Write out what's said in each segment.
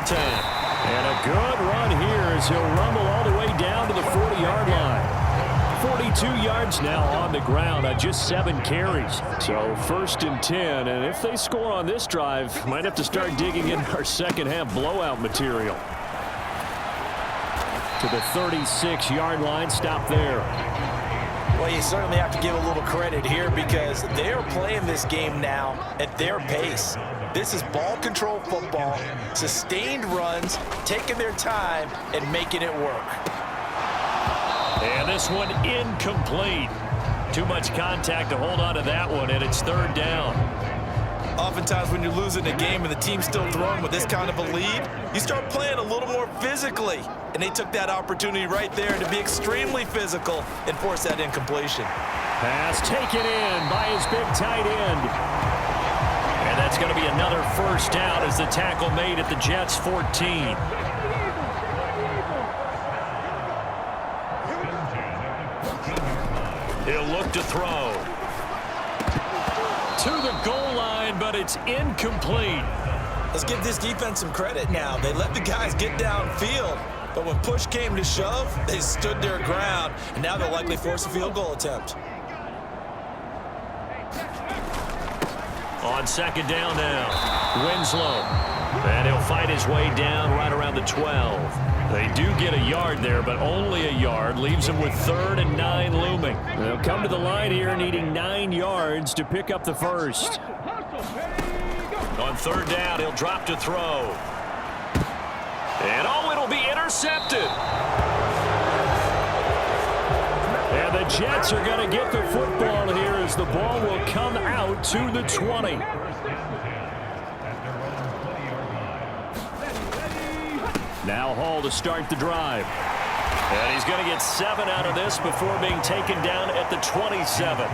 attack. And a good run here as he'll rumble all the way down to the 40-yard line. 42 yards now on the ground on just 7 carries. So 1st and 10, and if they score on this drive, might have to start digging in our second-half blowout material. To the 36-yard line, stop there. Well, you certainly have to give a little credit here because they're playing this game now at their pace. This is ball control football, sustained runs, taking their time and making it work. And this one incomplete. Too much contact to hold on to that one, and it's 3rd down. Oftentimes when you're losing a game and the team's still throwing with this kind of a lead, you start playing a little more physically. And they took that opportunity right there to be extremely physical and force that incompletion. Pass taken in by his big tight end. And that's going to be another 1st down as the tackle made at the Jets' 14. He'll look to throw. To the goal line, but it's incomplete. Let's give this defense some credit now. They let the guys get downfield, but when push came to shove, they stood their ground, and now they'll likely force a field goal attempt. On 2nd down now, Winslow. And he'll fight his way down right around the 12. They do get a yard there, but only a yard. Leaves them with 3rd and 9 looming. They'll come to the line here needing 9 yards to pick up the 1st. On 3rd down, he'll drop to throw. And it'll be intercepted. And the Jets are going to get the football here as the ball will come out to the 20. Now Hall to start the drive. And he's going to get 7 out of this before being taken down at the 27.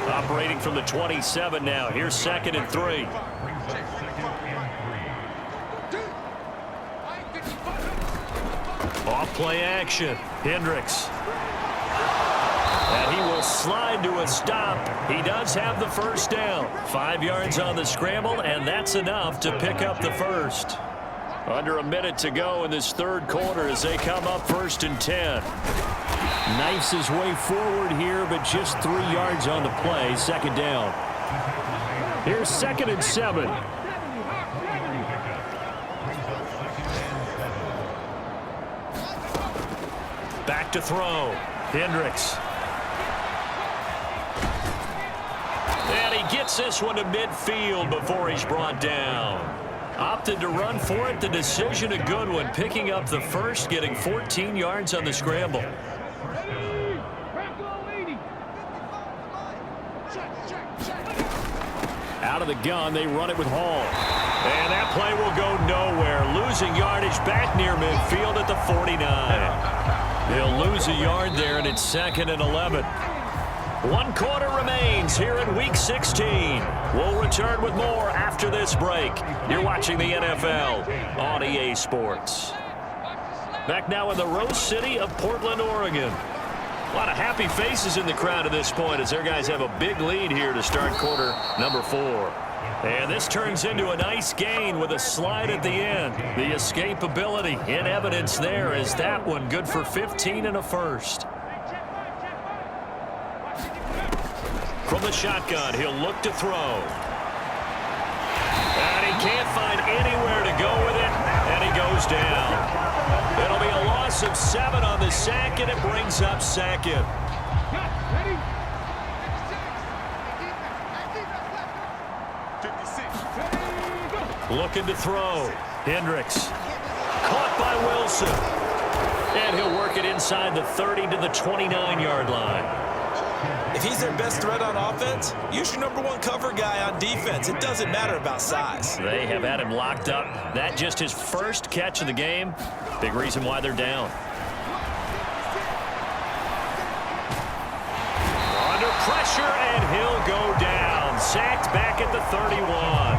Operating from the 27 now. Here's 2nd and 3. Off play action. Hendricks. And he will slide to a stop. He does have the 1st down. 5 yards on the scramble, and that's enough to pick up the 1st. Under a minute to go in this 3rd quarter as they come up 1st and 10. Knifes his way forward here, but just 3 yards on the play. 2nd down. Here's 2nd and 7. Back to throw. Hendricks. And he gets this one to midfield before he's brought down. Opted to run for it. The decision a good one. Picking up the 1st, getting 14 yards on the scramble. Out of the gun, they run it with Hall. And that play will go nowhere. Losing yardage back near midfield at the 49. They'll lose a yard there, and it's 2nd and 11. 1 quarter remains here in Week 16. We'll return with more after this break. You're watching the NFL on EA Sports. Back now in the Rose City of Portland, Oregon. A lot of happy faces in the crowd at this point as their guys have a big lead here to start quarter number 4. And this turns into a nice gain with a slide at the end. The escapability in evidence there is that one good for 15 and a 1st. From the shotgun, he'll look to throw. And he can't find anywhere to go with it, and he goes down. It'll be a loss of 7 on the sack, and it brings up 2nd. Looking to throw. Hendricks. Caught by Wilson. And he'll work it inside the 30 to the 29-yard line. If he's their best threat on offense, use your #1 cover guy on defense. It doesn't matter about size. They have had him locked up. That just his 1st catch of the game. Big reason why they're down. Under pressure, and he'll go down. Sacked back at the 31.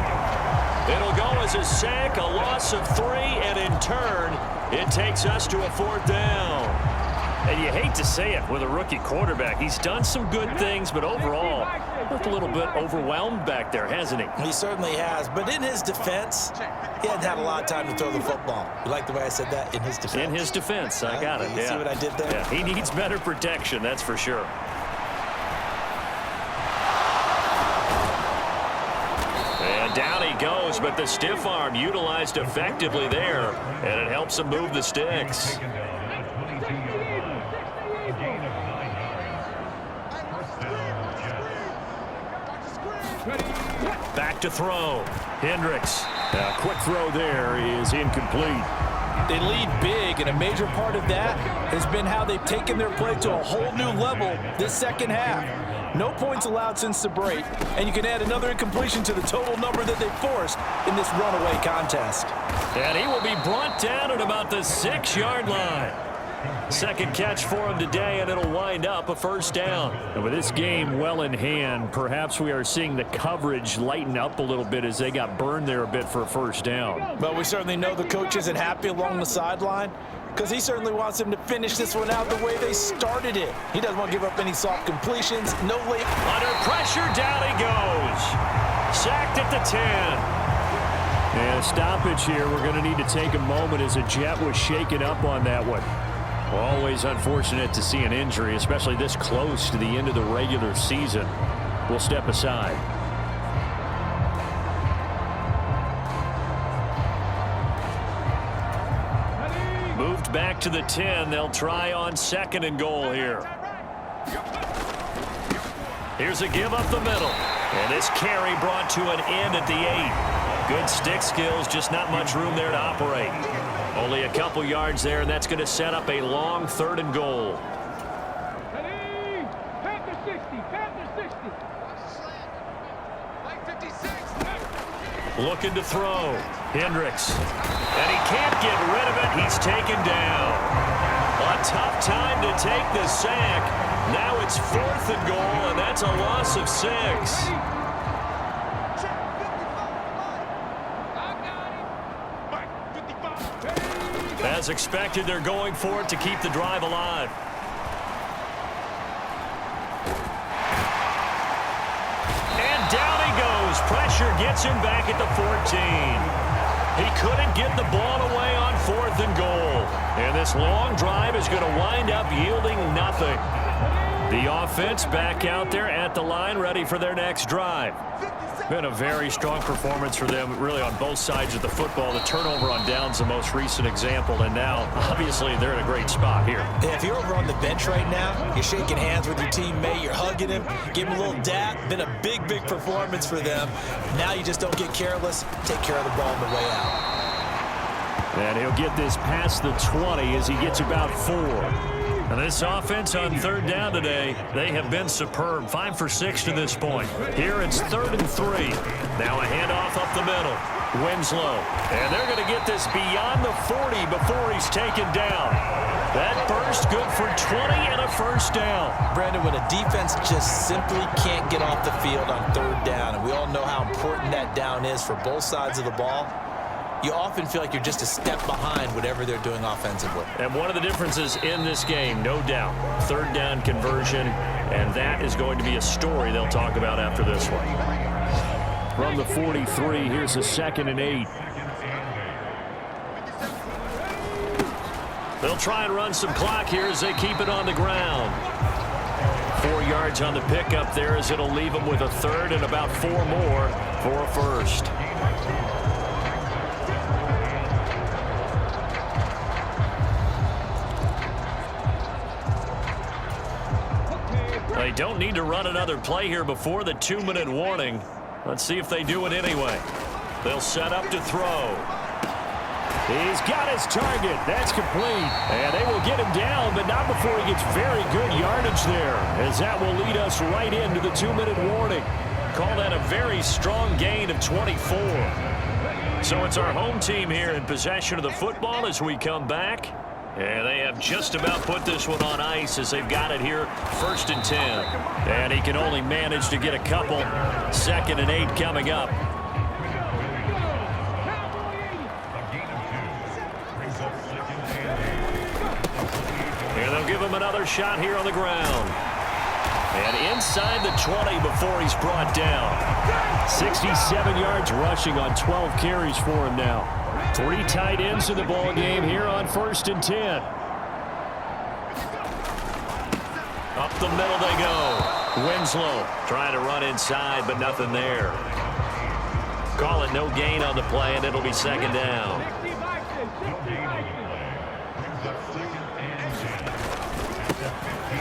It'll go as a sack, a loss of 3, and in turn, it takes us to a 4th down. And you hate to say it with a rookie quarterback. He's done some good things, but overall, looked a little bit overwhelmed back there, hasn't he? He certainly has. But in his defense, he hadn't had a lot of time to throw the football. You like the way I said that? In his defense. In his defense. I got it. You see what I did there? Yeah, he needs better protection, that's for sure. And down he goes, but the stiff arm utilized effectively there, and it helps him move the sticks. Back to throw. Hendricks. A quick throw there is incomplete. They lead big, and a major part of that has been how they've taken their play to a whole new level this second half. No points allowed since the break, and you can add another incompletion to the total number that they forced in this runaway contest. And he will be brought down at about the 6-yard line. Second catch for him today, and it'll wind up a first down. And with this game well in hand, perhaps we are seeing the coverage lighten up a little bit as they got burned there a bit for a first down. But we certainly know the coach isn't happy along the sideline because he certainly wants them to finish this one out the way they started it. He doesn't want to give up any soft completions, no late. Under pressure, down he goes. Sacked at the 10. And a stoppage here. We're going to need to take a moment as a jet was shaken up on that one. Always unfortunate to see an injury, especially this close to the end of the regular season. We'll step aside. Moved back to the 10. They'll try on second and goal here. Here's a give up the middle. And this carry brought to an end at the 8. Good stick skills, just not much room there to operate. Only a couple yards there, and that's going to set up a long third and goal. Panther 60, Panther 60. Looking to throw. Hendricks. And he can't get rid of it. He's taken down. A tough time to take the sack. Now it's 4th and goal, and that's a loss of 6. As expected, they're going for it to keep the drive alive. And down he goes. Pressure gets him back at the 14. He couldn't get the ball away on 4th and goal. And this long drive is going to wind up yielding nothing. The offense back out there at the line, ready for their next drive. Been a very strong performance for them, really, on both sides of the football. The turnover on downs, the most recent example, and now, obviously, they're in a great spot here. Yeah, if you're over on the bench right now, you're shaking hands with your teammate, you're hugging him, give him a little dap. Been a big, big performance for them. Now you just don't get careless. Take care of the ball on the way out. And he'll get this past the 20 as he gets about 4. And this offense on third down today, they have been superb. 5 for 6 to this point. Here it's 3rd and 3. Now a handoff up the middle. Winslow. And they're going to get this beyond the 40 before he's taken down. That burst good for 20 and a first down. Brandon, when a defense just simply can't get off the field on third down, and we all know how important that down is for both sides of the ball, you often feel like you're just a step behind whatever they're doing offensively. And one of the differences in this game, no doubt, third down conversion, and that is going to be a story they'll talk about after this one. From the 43, here's a 2nd and 8. They'll try and run some clock here as they keep it on the ground. 4 yards on the pickup there as it'll leave them with a third and about 4 more for a first. They don't need to run another play here before the 2-minute warning. Let's see if they do it anyway. They'll set up to throw. He's got his target. That's complete. And they will get him down, but not before he gets very good yardage there, as that will lead us right into the 2-minute warning. Call that a very strong gain of 24. So it's our home team here in possession of the football as we come back. And they have just about put this one on ice as they've got it here, 1st and 10. And he can only manage to get a couple. 2nd and 8 coming up. And they'll give him another shot here on the ground. And inside the 20 before he's brought down. 67 yards rushing on 12 carries for him now. 3 tight ends in the ball game here on 1st and 10. Up the middle they go. Winslow trying to run inside, but nothing there. Call it no gain on the play, and it'll be 2nd down.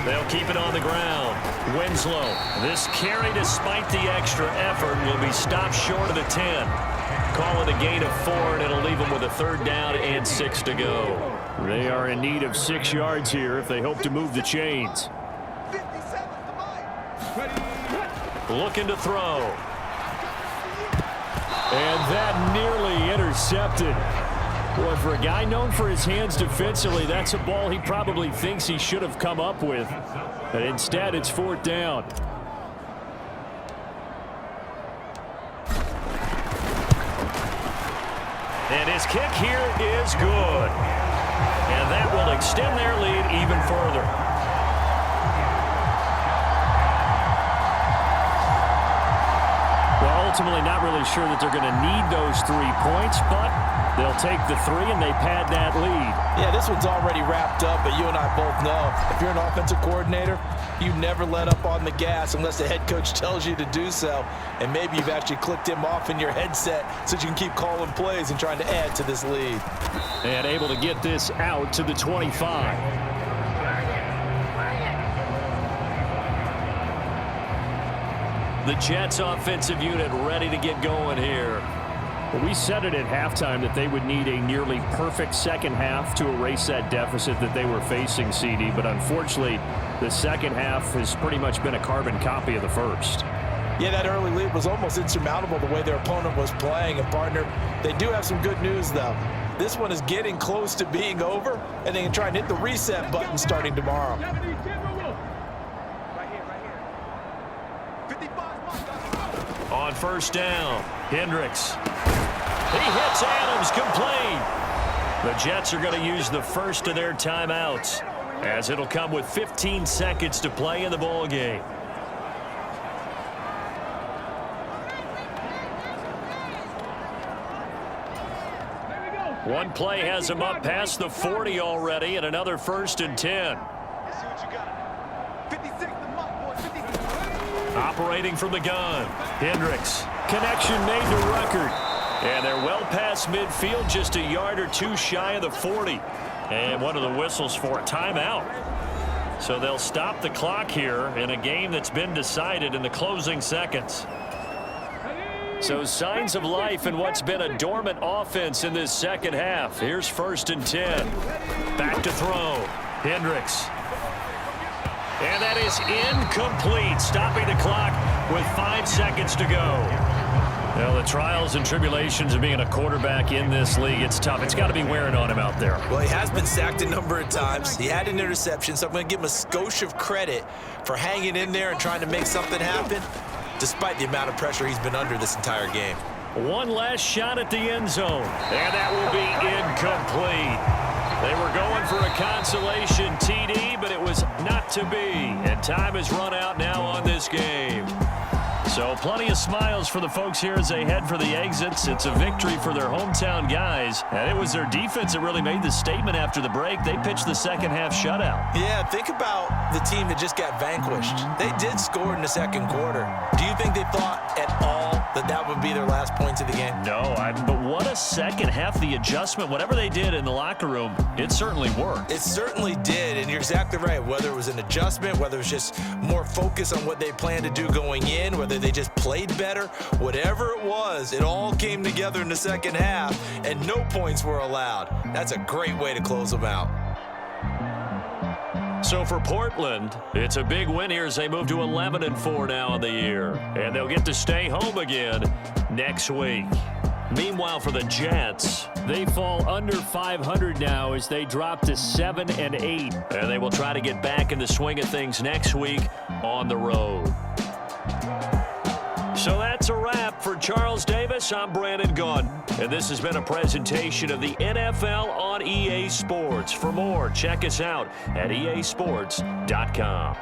They'll keep it on the ground. Winslow, this carry despite the extra effort will be stopped short of the 10. Call it a gain of 4, and it'll leave them with a 3rd down and 6 to go. They are in need of 6 yards here if they hope to move the chains. Looking to throw. And that nearly intercepted. Boy, for a guy known for his hands defensively, that's a ball he probably thinks he should have come up with. But instead, it's 4th down. And his kick here is good. And that will extend their lead even further. Well, ultimately not really sure that they're going to need those 3 points, but they'll take the 3 and they pad that lead. Yeah, this one's already wrapped up, but you and I both know if you're an offensive coordinator, you never let up on the gas unless the head coach tells you to do so. And maybe you've actually clicked him off in your headset so you can keep calling plays and trying to add to this lead. And able to get this out to the 25. The Jets offensive unit ready to get going here. Well, we said it at halftime that they would need a nearly perfect second half to erase that deficit that they were facing, CD. But unfortunately, the second half has pretty much been a carbon copy of the first. Yeah, that early lead was almost insurmountable the way their opponent was playing. And, partner, they do have some good news, though. This one is getting close to being over, and they can try and hit the reset button starting tomorrow. On 1st down, Hendricks. He hits Adams complete. The Jets are going to use the first of their timeouts, as it'll come with 15 seconds to play in the ball game. One play has him up past the 40 already, and another 1st and 10. Operating from the gun, Hendricks. Connection made to record. And they're well past midfield, just a yard or 2 shy of the 40. And one of the whistles for a timeout. So they'll stop the clock here in a game that's been decided in the closing seconds. So signs of life in what's been a dormant offense in this second half. Here's 1st and 10. Back to throw. Hendricks. And that is incomplete, stopping the clock with 5 seconds to go. Well, the trials and tribulations of being a quarterback in this league, it's tough. It's got to be wearing on him out there. Well, he has been sacked a number of times. He had an interception, so I'm going to give him a skosh of credit for hanging in there and trying to make something happen, despite the amount of pressure he's been under this entire game. One last shot at the end zone, and that will be incomplete. They were going for a consolation TD, but it was not to be. And time has run out now on this game. So plenty of smiles for the folks here as they head for the exits. It's a victory for their hometown guys. And it was their defense that really made the statement after the break. They pitched the second half shutout. Yeah, think about the team that just got vanquished. They did score in the second quarter. Do you think they thought at all that that would be their last points of the game? No, but what a second half. The adjustment, whatever they did in the locker room, it certainly worked. It certainly did, and you're exactly right. Whether it was an adjustment, whether it was just more focus on what they planned to do going in, whether they just played better, whatever it was, it all came together in the second half, and no points were allowed. That's a great way to close them out. So for Portland, it's a big win here as they move to 11-4 now in the year. And they'll get to stay home again next week. Meanwhile, for the Jets, they fall under 500 now as they drop to 7-8. And they will try to get back in the swing of things next week on the road. So that's a wrap for Charles Davis. Davis, I'm Brandon Gaudin, and this has been a presentation of the NFL on EA Sports. For more, check us out at easports.com.